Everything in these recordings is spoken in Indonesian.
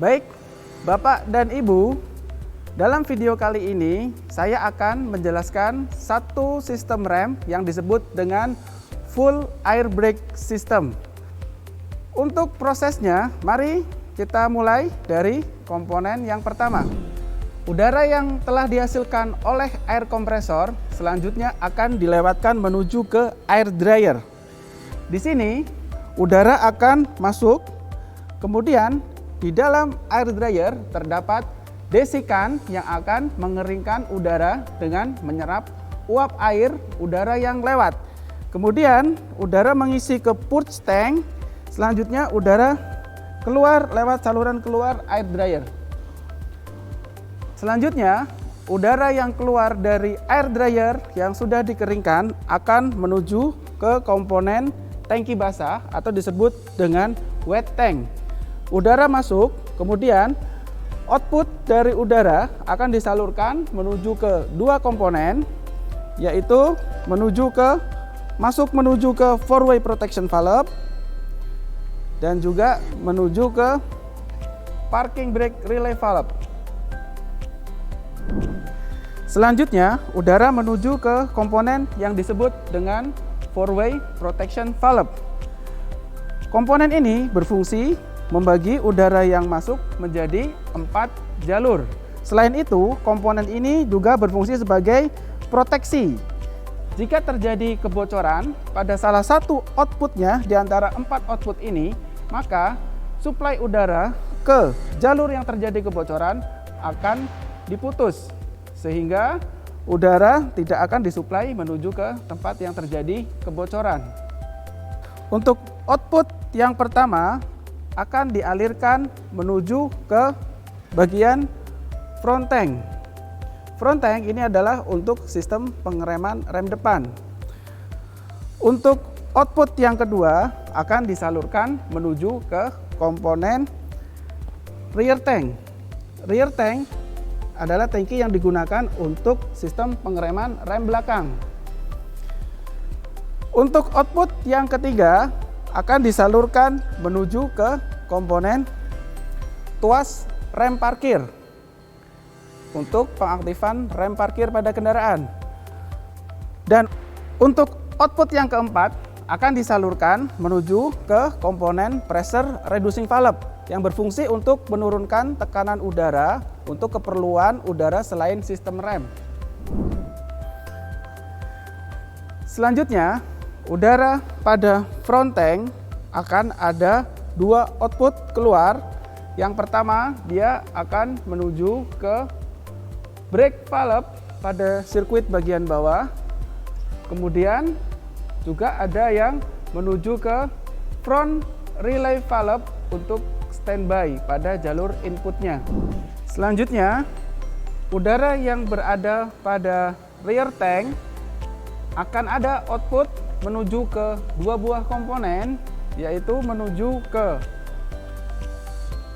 Baik, Bapak dan Ibu, dalam video kali ini saya akan menjelaskan satu sistem rem yang disebut dengan full air brake system. Untuk prosesnya, mari kita mulai dari komponen yang pertama. Udara yang telah dihasilkan oleh air kompresor selanjutnya akan dilewatkan menuju ke air dryer. Di sini udara akan masuk, kemudian di dalam air dryer terdapat desikan yang akan mengeringkan udara dengan menyerap uap air udara yang lewat. Kemudian udara mengisi ke purge tank, selanjutnya udara keluar lewat saluran keluar air dryer. Selanjutnya, udara yang keluar dari air dryer yang sudah dikeringkan akan menuju ke komponen tangki basah atau disebut dengan wet tank. Udara masuk, kemudian output dari udara akan disalurkan menuju ke dua komponen, yaitu masuk menuju ke four-way protection valve dan juga menuju ke parking brake relay valve. Selanjutnya, udara menuju ke komponen yang disebut dengan four-way protection valve. Komponen ini berfungsi membagi udara yang masuk menjadi 4 jalur. Selain itu, komponen ini juga berfungsi sebagai proteksi. Jika terjadi kebocoran pada salah satu outputnya di antara 4 output ini, maka suplai udara ke jalur yang terjadi kebocoran akan diputus, sehingga udara tidak akan disuplai menuju ke tempat yang terjadi kebocoran. Untuk output yang pertama akan dialirkan menuju ke bagian front tank. Front tank ini adalah untuk sistem pengereman rem depan. Untuk output yang kedua akan disalurkan menuju ke komponen rear tank. Rear tank adalah tangki yang digunakan untuk sistem pengereman rem belakang. Untuk output yang ketiga akan disalurkan menuju ke komponen tuas rem parkir untuk pengaktifan rem parkir pada kendaraan. Dan untuk output yang keempat akan disalurkan menuju ke komponen pressure reducing valve yang berfungsi untuk menurunkan tekanan udara untuk keperluan udara selain sistem rem. Selanjutnya, udara pada front tank akan ada dua output keluar. Yang pertama, dia akan menuju ke brake valve pada sirkuit bagian bawah. Kemudian juga ada yang menuju ke front relay valve untuk standby pada jalur inputnya. Selanjutnya, udara yang berada pada rear tank akan ada output menuju ke dua buah komponen, yaitu menuju ke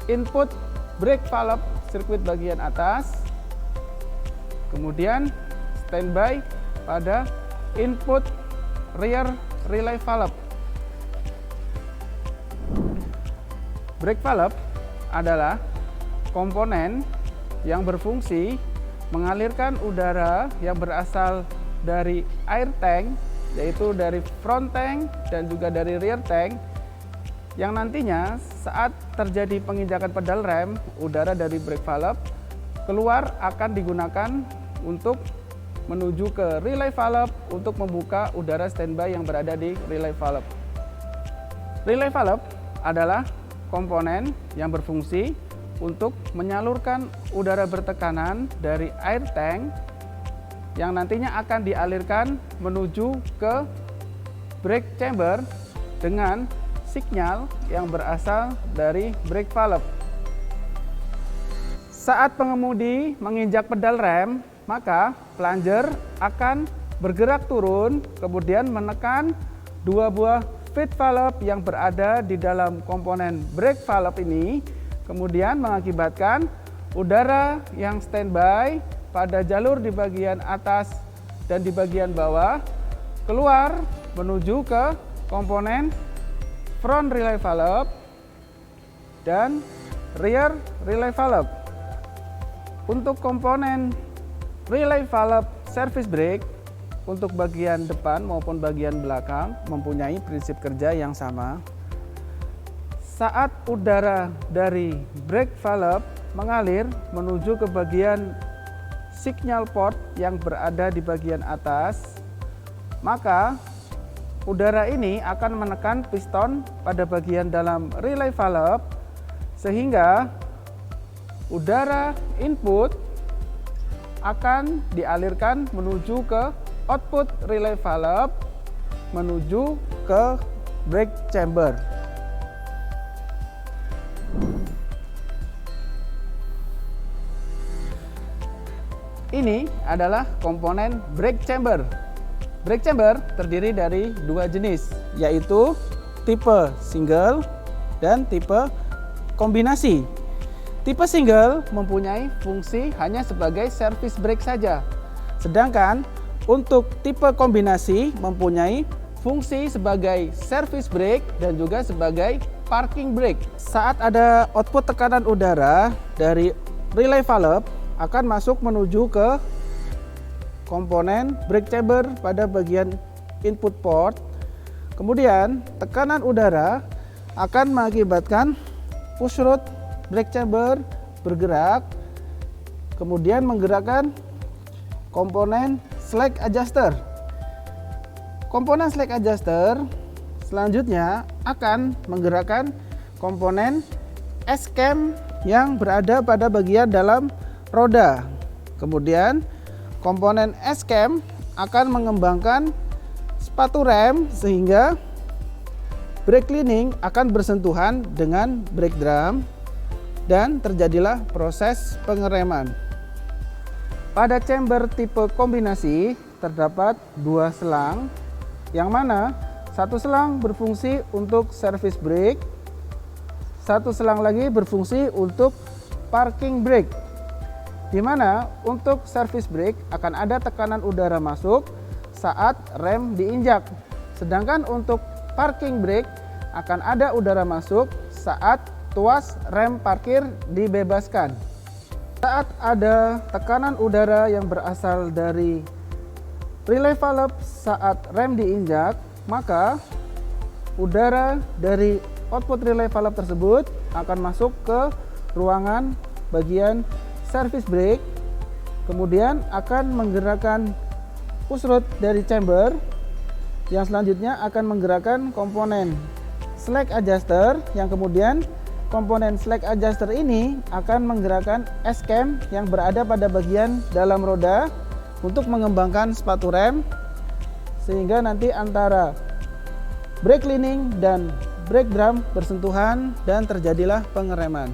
input brake valve sirkuit bagian atas, kemudian standby pada input rear relay valve. Brake valve adalah komponen yang berfungsi mengalirkan udara yang berasal dari air tank, yaitu dari front tank dan juga dari rear tank, yang nantinya saat terjadi penginjakan pedal rem, udara dari brake valve keluar akan digunakan untuk menuju ke relay valve untuk membuka udara standby yang berada di relay valve. Relay valve adalah komponen yang berfungsi untuk menyalurkan udara bertekanan dari air tank yang nantinya akan dialirkan menuju ke brake chamber dengan sinyal yang berasal dari brake valve. Saat pengemudi menginjak pedal rem, maka plunger akan bergerak turun, kemudian menekan dua buah feed valve yang berada di dalam komponen brake valve ini, kemudian mengakibatkan udara yang standby pada jalur di bagian atas dan di bagian bawah keluar menuju ke komponen front relay valve dan rear relay valve. Untuk komponen relay valve service brake, untuk bagian depan maupun bagian belakang mempunyai prinsip kerja yang sama. Saat udara dari brake valve mengalir menuju ke bagian signal port yang berada di bagian atas, maka udara ini akan menekan piston pada bagian dalam relay valve sehingga udara input akan dialirkan menuju ke output relay valve menuju ke brake chamber. Ini adalah komponen brake chamber. Brake chamber terdiri dari dua jenis, yaitu tipe single dan tipe kombinasi. Tipe single mempunyai fungsi hanya sebagai service brake saja. Sedangkan untuk tipe kombinasi mempunyai fungsi sebagai service brake dan juga sebagai parking brake. Saat ada output tekanan udara dari relay valve akan masuk menuju ke komponen brake chamber pada bagian input port. Kemudian tekanan udara akan mengakibatkan push rod brake chamber bergerak, kemudian menggerakkan komponen slack adjuster. Komponen slack adjuster selanjutnya akan menggerakkan komponen S-cam yang berada pada bagian dalam roda. Kemudian komponen S-cam akan mengembangkan sepatu rem sehingga brake cleaning akan bersentuhan dengan brake drum dan terjadilah proses pengereman. Pada chamber tipe kombinasi terdapat dua selang, yang mana satu selang berfungsi untuk service brake, satu selang lagi berfungsi untuk parking brake. Di mana untuk service brake akan ada tekanan udara masuk saat rem diinjak, sedangkan untuk parking brake akan ada udara masuk saat tuas rem parkir dibebaskan. Saat ada tekanan udara yang berasal dari relay valve saat rem diinjak, maka udara dari output relay valve tersebut akan masuk ke ruangan bagian service brake, kemudian akan menggerakkan push rod dari chamber yang selanjutnya akan menggerakkan komponen slack adjuster, yang kemudian komponen slack adjuster ini akan menggerakkan S-cam yang berada pada bagian dalam roda untuk mengembangkan sepatu rem sehingga nanti antara brake cleaning dan brake drum bersentuhan dan terjadilah pengereman.